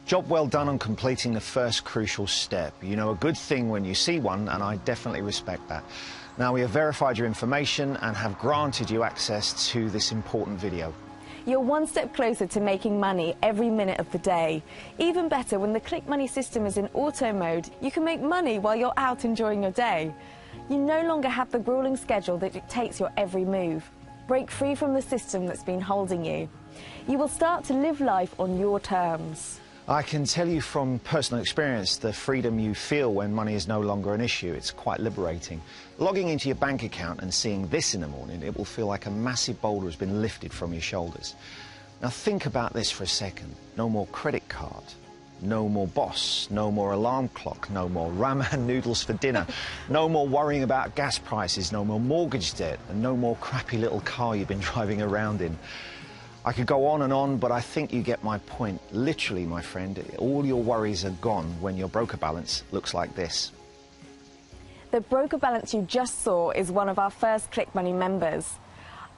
Job well done on completing the first crucial step. You know a good thing when you see one, and I definitely respect that. Now, we have verified your information and have granted you access to this important video. You're one step closer to making money every minute of the day. Even better, when the Click Money system is in auto mode, you can make money while you're out enjoying your day. You no longer have the grueling schedule that dictates your every move. Break free from the system that's been holding you. You will start to live life on your terms. I can tell you from personal experience the freedom you feel when money is no longer an issue. It's quite liberating. Logging into your bank account and seeing this in the morning, it will feel like a massive boulder has been lifted from your shoulders. Now think about this for a second. No more credit card, no more boss, no more alarm clock, no more ramen noodles for dinner, no more worrying about gas prices, no more mortgage debt, and no more crappy little car you've been driving around in. I could go on, but I think you get my point. Literally, my friend, all your worries are gone when your broker balance looks like this. The broker balance you just saw is one of our first Click Money members.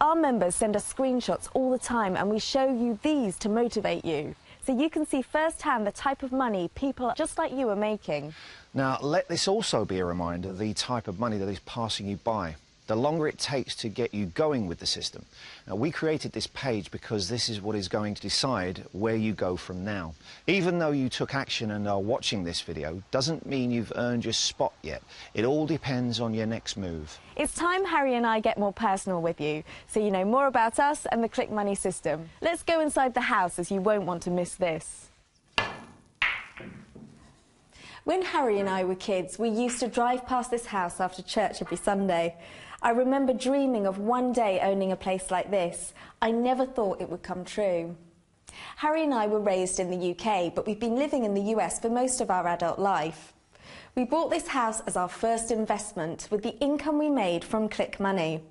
Our members send us screenshots all the time, and we show you these to motivate you, so you can see firsthand the type of money people just like you are making. Now, let this also be a reminder of the type of money that is passing you by. The longer it takes to get you going with the system. Now, we created this page because this is what is going to decide where you go from now. Even though you took action and are watching this video, doesn't mean you've earned your spot yet. It all depends on your next move. It's time Harry and I get more personal with you, so you know more about us and the Click Money system. Let's go inside the house, as you won't want to miss this. When Harry and I were kids, we used to drive past this house after church every Sunday. I remember dreaming of one day owning a place like this. I never thought it would come true. Harry and I were raised in the UK, but we've been living in the US for most of our adult life. We bought this house as our first investment with the income we made from Click Money.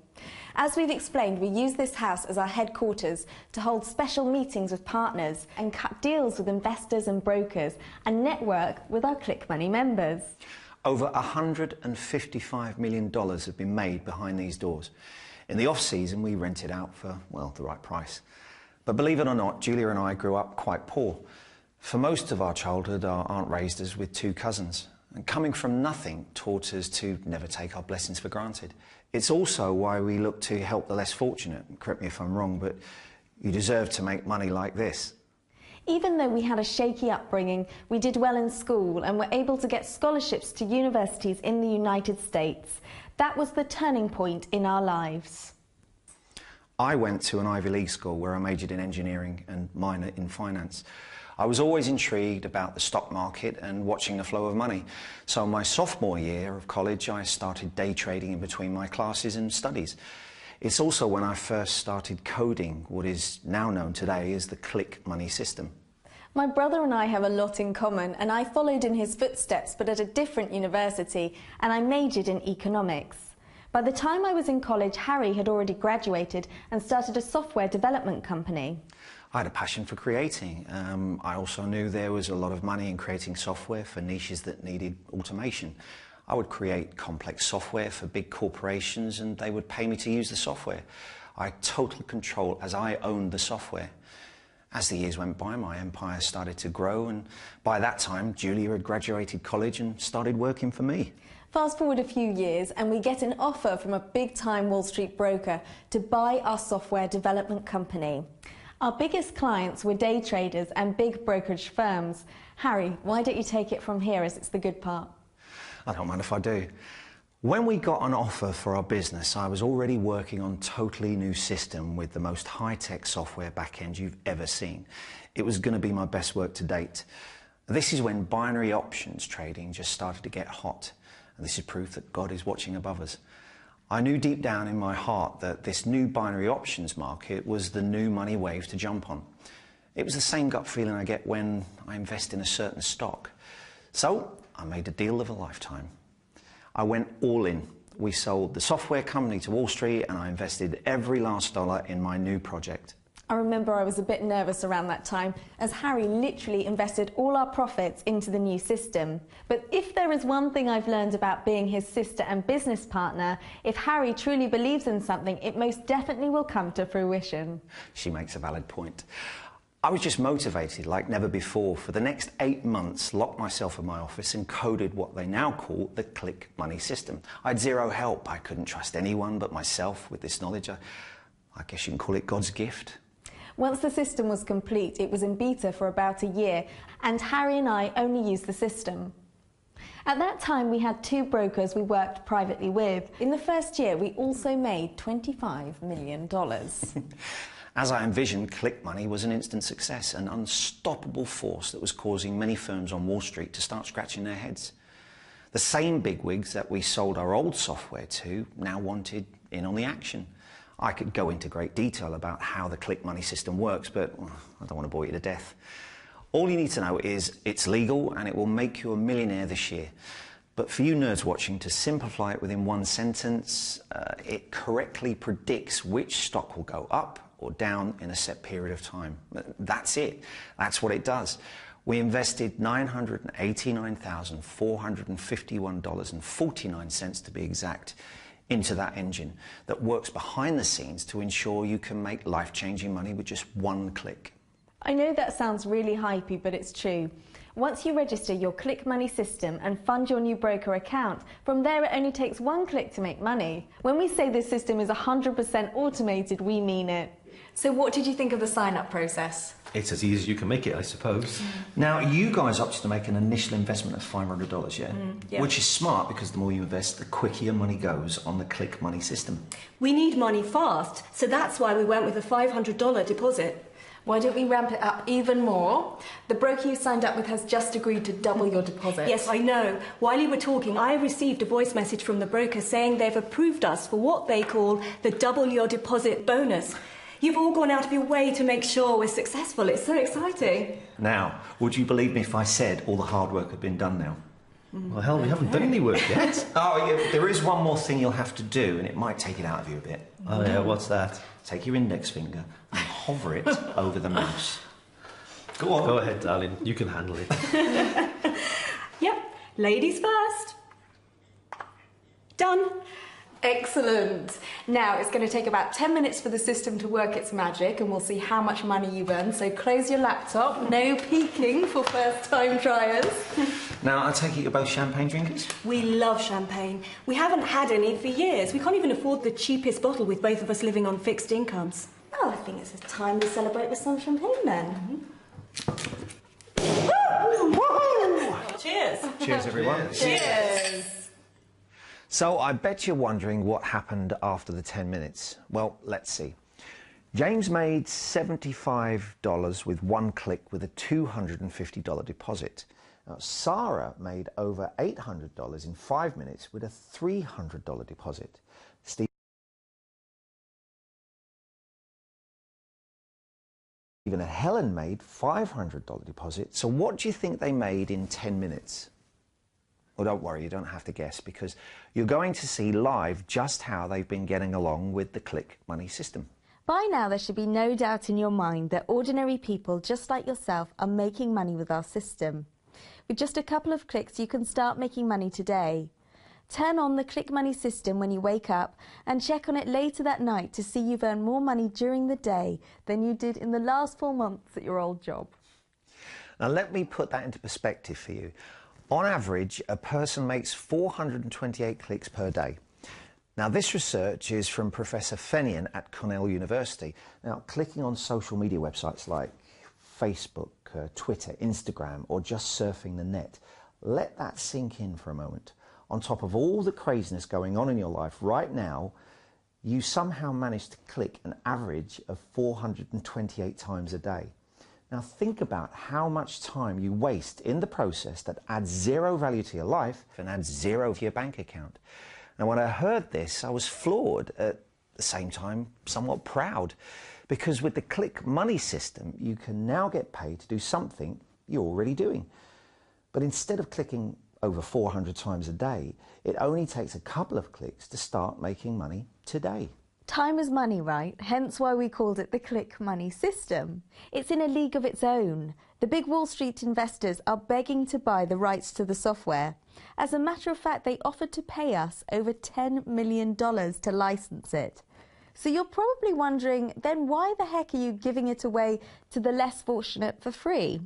As we've explained, we use this house as our headquarters to hold special meetings with partners and cut deals with investors and brokers and network with our Click Money members. Over $155 million have been made behind these doors. In the off-season, we rent it out for, well, the right price. But believe it or not, Julia and I grew up quite poor. For most of our childhood, our aunt raised us with two cousins. And coming from nothing taught us to never take our blessings for granted. It's also why we look to help the less fortunate. Correct me if I'm wrong, but you deserve to make money like this. Even though we had a shaky upbringing, we did well in school and were able to get scholarships to universities in the United States. That was the turning point in our lives. I went to an Ivy League school where I majored in engineering and minored in finance. I was always intrigued about the stock market and watching the flow of money. So my sophomore year of college, I started day trading in between my classes and studies. It's also when I first started coding what is now known today as the Click Money system. My brother and I have a lot in common, and I followed in his footsteps but at a different university, and I majored in economics. By the time I was in college, Harry had already graduated and started a software development company. I had a passion for creating. I also knew there was a lot of money in creating software for niches that needed automation. I would create complex software for big corporations and they would pay me to use the software. I had total control as I owned the software. As the years went by, my empire started to grow, and by that time, Julia had graduated college and started working for me. Fast forward a few years and we get an offer from a big-time Wall Street broker to buy our software development company. Our biggest clients were day traders and big brokerage firms. Harry, why don't you take it from here, as it's the good part? I don't mind if I do. When we got an offer for our business, I was already working on a totally new system with the most high-tech software backend you've ever seen. It was going to be my best work to date. This is when binary options trading just started to get hot. And this is proof that God is watching above us. I knew deep down in my heart that this new binary options market was the new money wave to jump on. It was the same gut feeling I get when I invest in a certain stock. So I made a deal of a lifetime. I went all in. We sold the software company to Wall Street and I invested every last dollar in my new project. I remember I was a bit nervous around that time, as Harry literally invested all our profits into the new system. But if there is one thing I've learned about being his sister and business partner, if Harry truly believes in something, it most definitely will come to fruition. She makes a valid point. I was just motivated like never before. For the next 8 months, locked myself in my office and coded what they now call the Click Money system. I had zero help. I couldn't trust anyone but myself with this knowledge. I guess you can call it God's gift. Once the system was complete, it was in beta for about a year, and Harry and I only used the system. At that time, we had 2 brokers we worked privately with. In the first year, we also made $25 million. As I envisioned, Click Money was an instant success, an unstoppable force that was causing many firms on Wall Street to start scratching their heads. The same bigwigs that we sold our old software to now wanted in on the action. I could go into great detail about how the Click Money system works, but I don't want to bore you to death. All you need to know is it's legal and it will make you a millionaire this year. But for you nerds watching, to simplify it within one sentence, it correctly predicts which stock will go up or down in a set period of time. That's it. That's what it does. We invested $989,451.49 to be exact into that engine that works behind the scenes to ensure you can make life-changing money with just one click. I know that sounds really hypey, but it's true. Once you register your Click Money system and fund your new broker account, from there it only takes 1 click to make money. When we say this system is 100% automated, we mean it. So what did you think of the sign-up process? It's as easy as you can make it, I suppose. Now, you guys opted to make an initial investment of $500, yeah? Yeah. Which is smart, because the more you invest, the quicker your money goes on the Click Money system. We need money fast, so that's why we went with a $500 deposit. Why don't we ramp it up even more? The broker you signed up with has just agreed to double your deposit. Yes, I know. While you were talking, I received a voice message from the broker saying they've approved us for what they call the double your deposit bonus. You've all gone out of your way to make sure we're successful. It's so exciting. Now, would you believe me if I said all the hard work had been done now? Well, hell, we haven't done any work yet. Oh, yeah, there is one more thing you'll have to do, and it might take it out of you a bit. Oh, yeah, what's that? Take your index finger and hover it over the mouse. Go on. Go ahead, darling. You can handle it. Yep, ladies first. Done. Excellent. Now, it's going to take about 10 minutes for the system to work its magic, and we'll see how much money you've earned. So close your laptop. No peeking for first-time tryers. Now, I take it you're both champagne drinkers? We love champagne. We haven't had any for years. We can't even afford the cheapest bottle with both of us living on fixed incomes. Oh, I think it's time to celebrate with some champagne then. Cheers. Cheers, everyone. Cheers. So I bet you're wondering what happened after the 10 minutes. Well, let's see. James made $75 with 1 click with a $250 deposit. Now, Sarah made over $800 in 5 minutes with a $300 deposit. Stephen and Helen made $500 deposit. So what do you think they made in 10 minutes? Well, don't worry, you don't have to guess, because you're going to see live just how they've been getting along with the Click Money system. By now, there should be no doubt in your mind that ordinary people just like yourself are making money with our system. With just a couple of clicks, you can start making money today. Turn on the Click Money system when you wake up and check on it later that night to see you've earned more money during the day than you did in the last 4 months at your old job. Now, let me put that into perspective for you. On average, a person makes 428 clicks per day. Now, this research is from Professor Fenian at Cornell University. Now, clicking on social media websites like Facebook, Twitter, Instagram, or just surfing the net, let that sink in for a moment. On top of all the craziness going on in your life right now, you somehow managed to click an average of 428 times a day. Now think about how much time you waste in the process that adds zero value to your life and adds zero to your bank account. Now, when I heard this, I was floored, at the same time somewhat proud, because with the Click Money system, you can now get paid to do something you're already doing. But instead of clicking over 400 times a day, it only takes a couple of clicks to start making money today. Time is money, right? Hence why we called it the Click Money system. It's in a league of its own. The big Wall Street investors are begging to buy the rights to the software. As a matter of fact, they offered to pay us over $10 million to license it. So you're probably wondering, then why the heck are you giving it away to the less fortunate for free?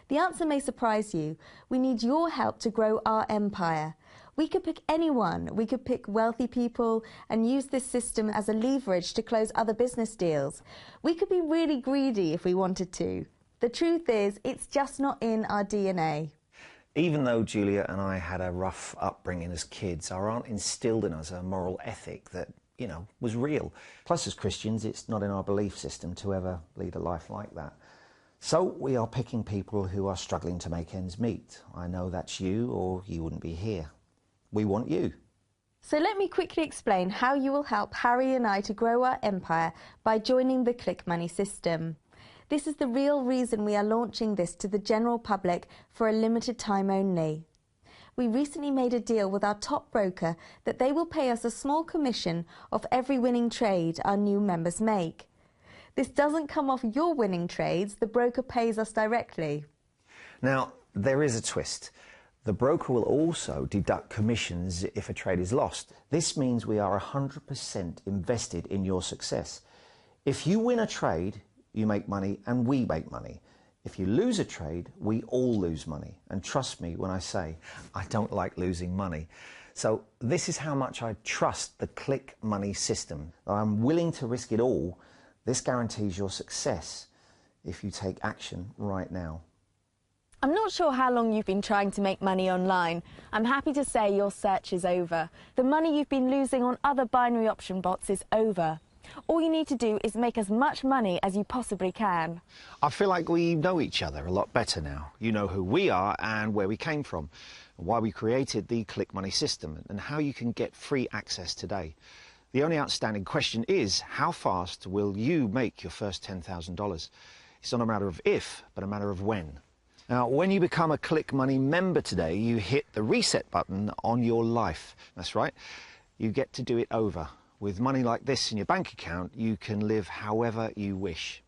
The answer may surprise you. We need your help to grow our empire. We could pick anyone. We could pick wealthy people and use this system as a leverage to close other business deals. We could be really greedy if we wanted to. The truth is, it's just not in our DNA. Even though Julia and I had a rough upbringing as kids, our aunt instilled in us a moral ethic that, you know, was real. Plus, as Christians, it's not in our belief system to ever lead a life like that. So we are picking people who are struggling to make ends meet. I know that's you, or you wouldn't be here. We want you. So let me quickly explain how you will help Harry and I to grow our empire by joining the Click Money system. This is the real reason we are launching this to the general public for a limited time only. We recently made a deal with our top broker that they will pay us a small commission of every winning trade our new members make. This doesn't come off your winning trades, the broker pays us directly. Now, there is a twist. The broker will also deduct commissions if a trade is lost. This means we are 100% invested in your success. If you win a trade, you make money and we make money. If you lose a trade, we all lose money. And trust me when I say, I don't like losing money. So this is how much I trust the Click Money system. I'm willing to risk it all. This guarantees your success if you take action right now. I'm not sure how long you've been trying to make money online. I'm happy to say your search is over. The money you've been losing on other binary option bots is over. All you need to do is make as much money as you possibly can. I feel like we know each other a lot better now. You know who we are and where we came from, why we created the Click Money system, and how you can get free access today. The only outstanding question is, how fast will you make your first $10,000? It's not a matter of if, but a matter of when. Now, when you become a Click Money member today, you hit the reset button on your life. That's right. You get to do it over. With money like this in your bank account, you can live however you wish.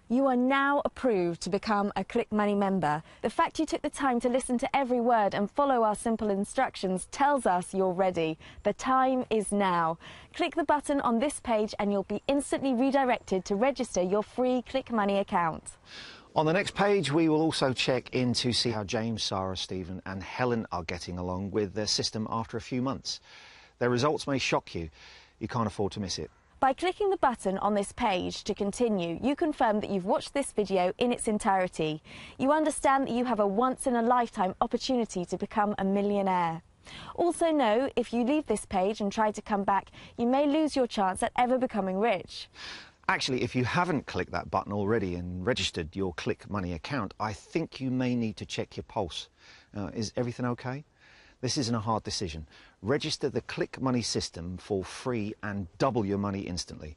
You are now approved to become a Click Money member. The fact you took the time to listen to every word and follow our simple instructions tells us you're ready. The time is now. Click the button on this page and you'll be instantly redirected to register your free Click Money account. On the next page, we will also check in to see how James, Sarah, Stephen and Helen are getting along with their system after a few months. Their results may shock you. You can't afford to miss it. By clicking the button on this page to continue, you confirm that you've watched this video in its entirety. You understand that you have a once-in-a-lifetime opportunity to become a millionaire. Also know, if you leave this page and try to come back, you may lose your chance at ever becoming rich. Actually, if you haven't clicked that button already and registered your Click Money account, I think you may need to check your pulse. Is everything okay? This isn't a hard decision. Register the Click Money system for free and double your money instantly.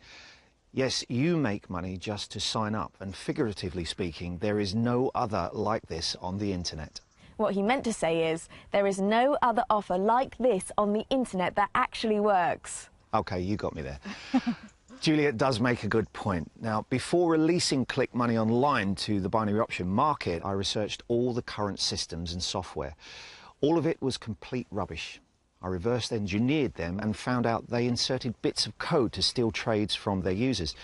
Yes, you make money just to sign up, and figuratively speaking, there is no other like this on the internet. What he meant to say is, there is no other offer like this on the internet that actually works. Okay, you got me there. Juliet does make a good point. Now, before releasing Click Money online to the binary option market, I researched all the current systems and software. All of it was complete rubbish. I reverse engineered them and found out they inserted bits of code to steal trades from their users.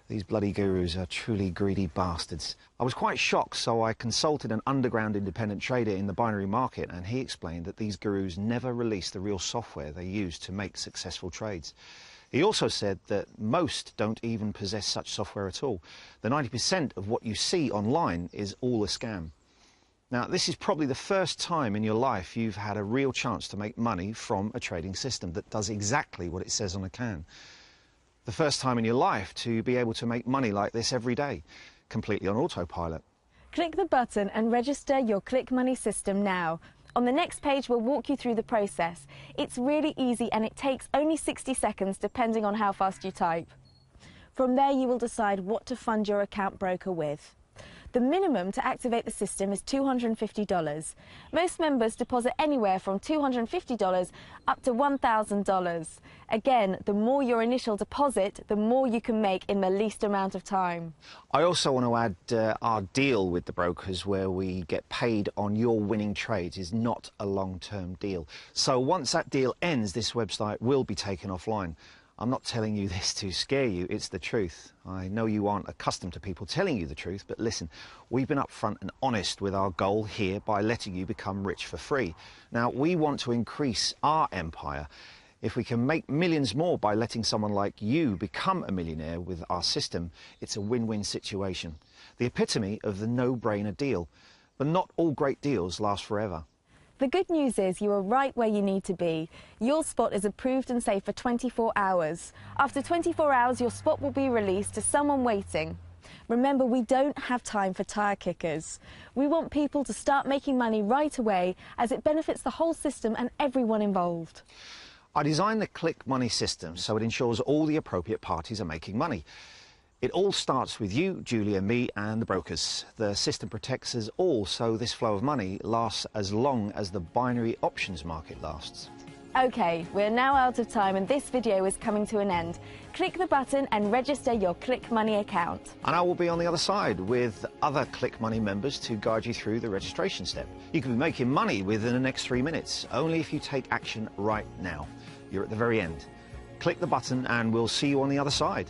These bloody gurus are truly greedy bastards. I was quite shocked, so I consulted an underground independent trader in the binary market, and he explained that these gurus never release the real software they use to make successful trades. He also said that most don't even possess such software at all. The 90% of what you see online is all a scam. Now, this is probably the first time in your life you've had a real chance to make money from a trading system that does exactly what it says on a can. The first time in your life to be able to make money like this every day, completely on autopilot. Click the button and register your Click Money system now. On the next page, we'll walk you through the process. It's really easy and it takes only 60 seconds depending on how fast you type. From there, you will decide what to fund your account broker with. The minimum to activate the system is $250. Most members deposit anywhere from $250 up to $1,000. Again, the more your initial deposit, the more you can make in the least amount of time. I also want to add our deal with the brokers, where we get paid on your winning trades, is not a long-term deal. So once that deal ends, this website will be taken offline. I'm not telling you this to scare you, it's the truth. I know you aren't accustomed to people telling you the truth, but listen, we've been upfront and honest with our goal here by letting you become rich for free. Now, we want to increase our empire. If we can make millions more by letting someone like you become a millionaire with our system, it's a win-win situation. The epitome of the no-brainer deal. But not all great deals last forever. The good news is you are right where you need to be. Your spot is approved and safe for 24 hours. After 24 hours, your spot will be released to someone waiting. Remember, we don't have time for tire kickers. We want people to start making money right away, as it benefits the whole system and everyone involved. I designed the Click Money system so it ensures all the appropriate parties are making money. It all starts with you, Julia, me and the brokers. The system protects us all, so this flow of money lasts as long as the binary options market lasts. OK, we're now out of time and this video is coming to an end. Click the button and register your Click Money account. And I will be on the other side with other Click Money members to guide you through the registration step. You can be making money within the next 3 minutes, only if you take action right now. You're at the very end. Click the button and we'll see you on the other side.